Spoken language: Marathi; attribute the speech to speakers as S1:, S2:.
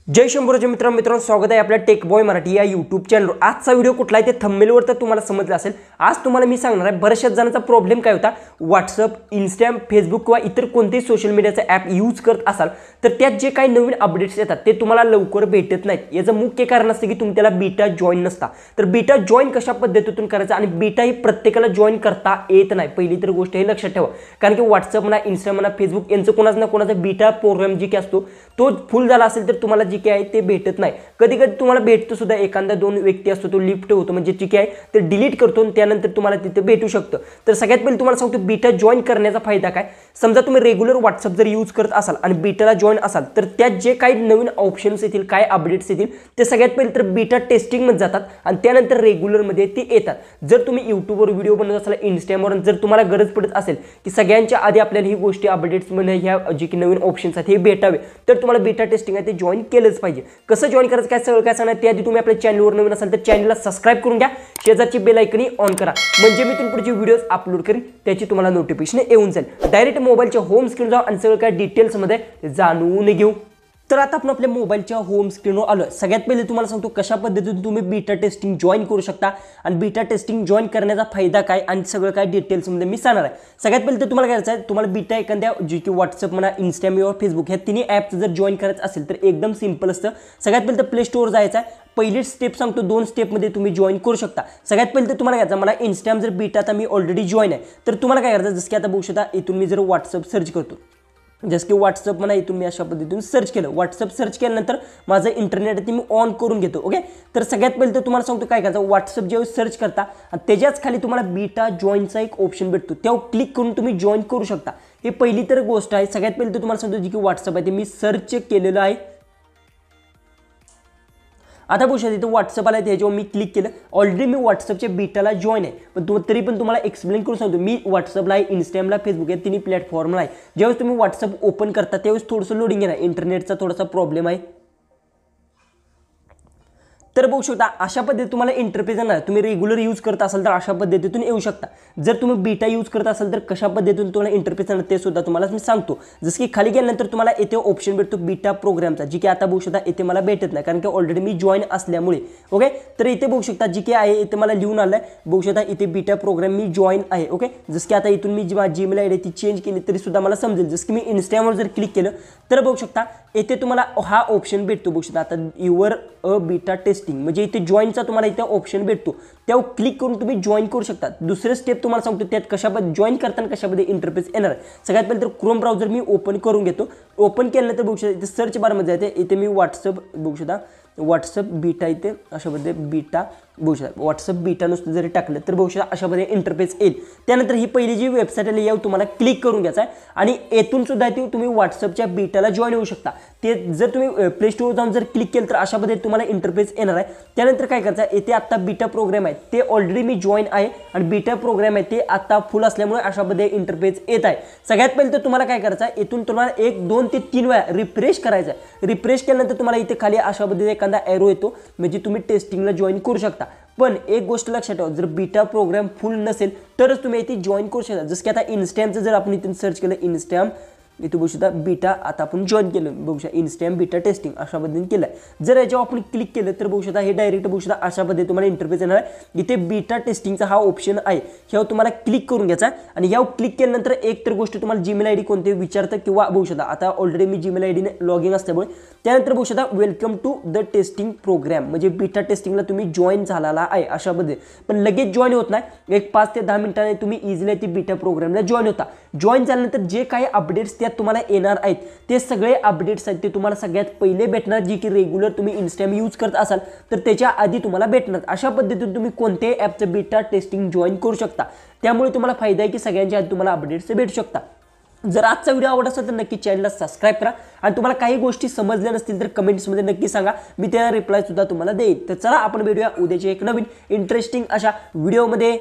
S1: जय शंभूराज मित्रांनो स्वागत आहे आपल्या टेक बॉय मराठी या यूट्यूब चॅनलवर। आजचा व्हिडिओ कुठला आहे ते थंबनेलवर तर तुम्हाला समजलं असेल। आज तुम्हाला मी सांगणार आहे बऱ्याच जणांचा प्रॉब्लेम काय होता, व्हॉट्सअप, इंस्टाग्राम, फेसबुक किंवा इतर कोणतेही सोशल मीडियाचा ॲप यूज करत असाल तर त्यात जे काही नवीन अपडेट्स येतात ते तुम्हाला लवकर भेटत नाहीत। याचं मुख्य कारण असतं की तुम्ही त्याला बीटा जॉइन नसता। तर बीटा जॉइन कशा पद्धतीतून करायचं आणि बीटा ही प्रत्येकाला जॉइन करता येत नाही, पहिली तर गोष्ट हे लक्षात ठेवा। कारण की व्हॉट्सअप म्हणा, इंस्टाग्राम म्हणा, फेसबुक यांचं कोणाचा ना कोणाचा बीटा प्रोग्राम जे काही असतो तो फुल झाला असेल तर तुम्हाला जे काही आहे ते भेटत नाही। कधी कधी तुम्हाला भेटतो सुद्धा, एखादा दोन व्यक्ती असतो तो लिफ्ट होतो म्हणजे जे काही आहे ते डिलीट करतो आणि त्यानंतर तुम्हाला तिथे भेटू शकतं। तर सगळ्यात पहिले तुम्हाला सांगतो बीटा जॉइन करण्याचा फायदा काय। समजा तुम्ही रेग्युलर व्हॉट्सअप जर यूज करत असाल आणि बीटाला जॉइन असाल तर त्यात जे काही नवीन ऑप्शन्स येतील, काय अपडेट्स येतील ते सगळ्यात पहिले तर बीटा टेस्टिंग मध्ये जातात आणि त्यानंतर रेग्युलर मध्ये ते येतात। जर तुम्ही यूट्यूबवर व्हिडिओ बनवत असाल, इंस्टाग्रामवर, जर तुम्हाला गरज पडत असेल की सगळ्यांच्या आधी आपल्याला ही गोष्टी अपडेट्स मध्ये ह्या जे की नवीन ऑप्शन्स आहेत हे भेटावे तर तुम्हाला बीटा टेस्टिंग आहे ते जॉइन केलंच पाहिजे। कसं जॉइन करायचं काय सगळं काय सांगणार त्याआधी तुम्ही आपल्या चॅनलवर नवीन असाल तर चॅनलला सबस्क्राइब करून घ्या, शेजारची बेल आयकॉन ऑन करा म्हणजे मी पुढचे व्हिडिओज अपलोड करीन त्याची तुम्हाला नोटिफिकेशन येऊन जाईल। डायरेक्ट मोबाईलच्या होम स्क्रीन जाऊ आणि सगळं काय डिटेल्स मध्ये जाणून घेऊ। तर आता आपण आपल्या मोबाईलच्या होम स्क्रीनवर आलो। सगळ्यात पहिले तुम्हाला सांगतो कशा पद्धतीने तुम्ही बीटा टेस्टिंग जॉइन करू शकता आणि बीटा टेस्टिंग जॉइन करण्याचा फायदा काय आणि सगळं काय डिटेल्स मध्ये मी सांगणार आहे। सगळ्यात पहिले तर तुम्हाला काय करायचं आहे, तुम्हाला बीटा एखाद्या जी की व्हॉट्सअप म्हणा, इंस्टाग्राम किंवा फेसबुक ह्या तिन्ही ॲप्स जर जॉइन करायचं असेल तर एकदम सिंपल असतं। सगळ्यात पहिले तर प्ले स्टोअर जायचं आहे। पहिली स्टेप सांगतो, दोन स्टेपमध्ये तुम्ही जॉइन करू शकता। सगळ्यात पहिले तर तुम्हाला काय, मला इंस्टाग्राम जर बीटा आता मी ऑलरेडी जॉइन आहे तर तुम्हाला काय करायचं, जसं की आता बघू शकता इथून मी जर व्हॉट्सअप सर्च करतो, जसं की व्हॉट्सअप म्हणा, इथून मी अशा पद्धतीने सर्च केलं। व्हॉट्सअप सर्च केल्यानंतर माझं इंटरनेट आहे ते मी ऑन करून घेतो। ओके, तर सगळ्यात पहिले तर तुम्हाला सांगतो काय करायचं, व्हॉट्सअप ज्यावेळेस सर्च करता आणि त्याच्याच खाली तुम्हाला बीटा जॉईनचा एक ऑप्शन भेटतो, त्यावर क्लिक करून तुम्ही जॉईन करू शकता। हे पहिली तर गोष्ट आहे। सगळ्यात पहिले तर तुम्हाला सांगतो जे की व्हॉट्सअप आहे ते मी सर्च केलेलं आहे। आता बघू शकता इथं व्हॉट्सअप आला, त्याच्यावर मी क्लिक केलं। ऑलरेडी मी व्हॉट्सअपच्या बीटाला जॉइन आहे, पण तरी पण तुम्हाला एक्सप्लेन करून सांगतो, मी व्हॉट्सअपला आहे, इंस्टाग्रामला, फेसबुक या तिन्ही प्लॅटफॉर्मला आहे। ज्यावेळेस तुम्ही व्हॉट्सअप ओपन करता त्यावेळेस थोडंसं लोडिंग येणार, इंटरनेटचा थोडासा प्रॉब्लेम आहे। तर बघू शकता अशा पद्धतीने तुम्हाला इंटरफेस येणार। तुम्ही रेग्युलर यूज करत असाल तर अशा पद्धतीतून येऊ शकता। जर तुम्ही बीटा यूज करत असाल तर कशा पद्धतीतून तुम्हाला इंटरफेस येणार ते सुद्धा तुम्हाला मी सांगतो। जसं की खाली गेल्यानंतर तुम्हाला येथे ऑप्शन भेटतो बीटा प्रोग्रामचा, जी की आता बघू शकता इथे मला भेटत नाही कारण की ऑलरेडी मी जॉइन असल्यामुळे। ओके, तर इथे बघू शकता जी की आहे इथे मला लिहून आलंय, बघू शकता इथे बीटा प्रोग्राम मी जॉइन आहे। ओके, जसं की आता इथून मी जी जीमेल आयडी ती चेंज केली तरी सुद्धा मला समजेल। जसं की मी इंस्टाग्रामवर जर क्लिक केलं तर बघू शकता इथे तुम्हाला हा ऑप्शन भेटतो। बघू शकता आता युअर अ बीटा टेस्टिंग म्हणजे इथे जॉईनचा तुम्हाला इथे ऑप्शन भेटतो, त्यावर क्लिक करून तुम्ही जॉईन करू शकता। दुसरे स्टेप तुम्हाला सांगतो त्यात कशा पद्धती जॉईन करताना कशा पद्धती इंटरफेस येणार। सगळ्यात पहिले तर क्रोम ब्राउझर मी ओपन करून घेतो। ओपन केल्यानंतर बघू शकता इथे सर्च बारमध्ये जाते, इथे मी व्हॉट्सअप बघू शकता व्हॉट्सअप बीटा इथे अशा पद्धती बीटा बघू शकता, व्हॉट्सअप बीटा नुसतं जरी टाकलं तर बघू शकता अशा पद्धतीने इंटरफेस येईल। त्यानंतर ही पहिली जी वेबसाईट आहे यावर तुम्हाला क्लिक करून घ्यायचं आहे आणि येथून सुद्धा तुम्ही व्हॉट्सअपच्या बीटाला जॉईन होऊ शकता। ते जर तुम्ही प्ले स्टोअर जाऊन जर क्लिक केलं तर अशा पद्धतीने तुम्हाला इंटरफेस येणार आहे। त्यानंतर काय करायचं, येथे आता बीटा प्रोग्राम आहे ते ऑलरेडी मी जॉईन आहे आणि बीटा प्रोग्राम आहे ते आता फुल असल्यामुळे अशा पद्धतीने इंटरफेस येत आहे। सगळ्यात पहिले तर तुम्हाला काय करायचं आहे, इथून तुम्हाला 1, 2 ते 3 वेळा रिफ्रेश करायचं आहे। रिफ्रेश केल्यानंतर तुम्हाला इथे खाली अशा पद्धतीने एखादा एरो येतो म्हणजे तुम्ही टेस्टिंगला जॉईन करू शकता। पण एक गोष्ट लक्षात ठेवा, जर बीटा प्रोग्राम फुल नसेल तरच तुम्ही इथे जॉईन करू शकता। जसं की आता इंस्टाग्रामचं जर आपण इथे सर्च केलं, इंस्टाग्राम इथे बघू शकता बीटा आता आपण जॉईन केलं, बघू शकता इंस्टाग्राम बीटा टेस्टिंग अशा पद्धतीने केलं आहे। जर याच्यावर आपण क्लिक केलं तर बघू शकता हे डायरेक्ट बघू शकता अशा पद्धतीने तुम्हाला इंटरफेस येणार आहे। इथे बीटा टेस्टिंगचा हा ऑप्शन आहे, ह्यावर तुम्हाला क्लिक करून घ्यायचा आणि यावर क्लिक केल्यानंतर एक तर गोष्ट तुम्हाला जीमेल आयडी कोणते विचारतं किंवा बघू शकता आता ऑलरेडी मी जीमेल आयडीने लॉग इन असल्यामुळे त्यानंतर बघू शकता welcome to the testing program म्हणजे बीटा टेस्टिंगला तुम्ही जॉईन झालेला आहे अशा पद्धतीने। पण लगेच जॉईन होत नाही, एक 5 ते 10 मिनिटांनी तुम्ही इझिली ती बीटा प्रोग्रामला जॉईन होता। जॉईन झाल्यानंतर जे काही अपडेट्स त्यात तुम्हाला येणार आहेत ते सगळे अपडेट्स आहेत ते तुम्हाला सगळ्यात पहिले भेटणार, जी की रेग्युलर तुम्ही इंस्टाग्राम यूज करत असाल तर त्याच्या आधी तुम्हाला भेटणार। अशा पद्धतीने तुम्ही कोणत्याही ॲपचं बीटा टेस्टिंग जॉईन करू शकता, त्यामुळे तुम्हाला फायदा आहे की सगळ्यांच्या आधी तुम्हाला अपडेट्स भेटू शकता। जर आजचा व्हिडिओ आवडला असेल तर नक्की चॅनलला सबस्क्राइब करा आणि तुम्हाला काही गोष्टी समजल्या नसतील तर कमेंट्समध्ये नक्की सांगा, मी त्याला रिप्लाय सुद्धा तुम्हाला देईन। तर चला आपण भेटूया उद्याच्या एक नवीन इंटरेस्टिंग अशा व्हिडिओमध्ये।